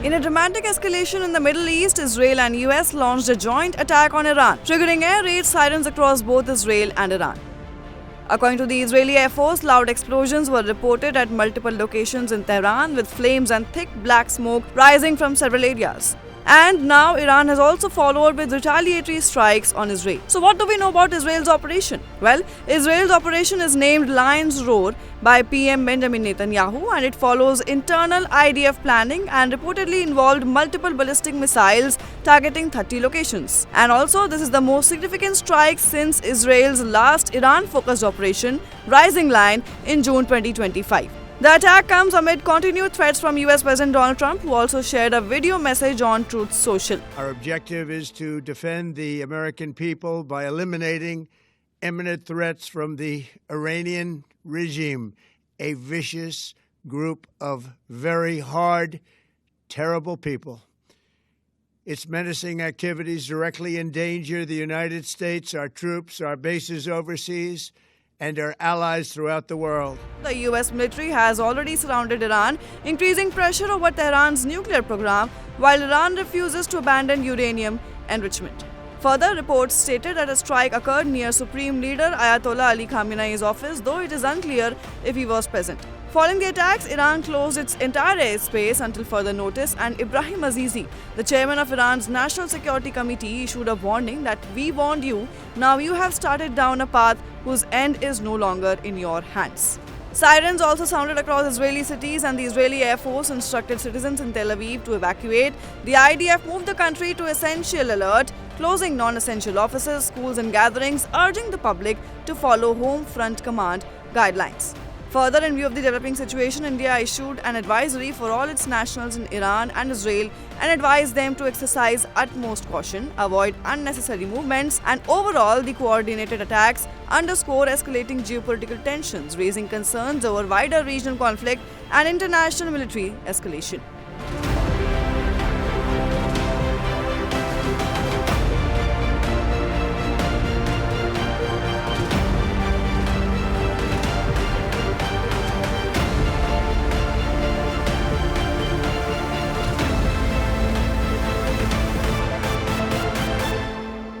In a dramatic escalation in the Middle East, Israel and US launched a joint attack on Iran, triggering air raid sirens across both Israel and Iran. According to the Israeli Air Force, loud explosions were reported at multiple locations in Tehran, with flames and thick black smoke rising from several areas. And now Iran has also followed with retaliatory strikes on Israel. So what do we know about Israel's operation? Well, Israel's operation is named Lion's Roar by PM Benjamin Netanyahu, and it follows internal IDF planning and reportedly involved multiple ballistic missiles targeting 30 locations. And also, this is the most significant strike since Israel's last Iran-focused operation, Rising Lion, in June 2025. The attack comes amid continued threats from US President Donald Trump, who also shared a video message on Truth Social. Our objective is to defend the American people by eliminating imminent threats from the Iranian regime, a vicious group of very hard, terrible people. Its menacing activities directly endanger the United States, our troops, our bases overseas, and our allies throughout the world. The US military has already surrounded Iran, increasing pressure over Tehran's nuclear program, while Iran refuses to abandon uranium enrichment. Further reports stated that a strike occurred near Supreme Leader Ayatollah Ali Khamenei's office, though it is unclear if he was present. Following the attacks, Iran closed its entire airspace until further notice, and Ibrahim Azizi, the chairman of Iran's National Security Committee, issued a warning that "We warned you, now you have started down a path whose end is no longer in your hands." Sirens also sounded across Israeli cities, and the Israeli Air Force instructed citizens in Tel Aviv to evacuate. The IDF moved the country to essential alert, closing non-essential offices, schools and gatherings, urging the public to follow Home Front Command guidelines. Further, in view of the developing situation, India issued an advisory for all its nationals in Iran and Israel and advised them to exercise utmost caution, avoid unnecessary movements, and overall, the coordinated attacks underscore escalating geopolitical tensions, raising concerns over wider regional conflict and international military escalation.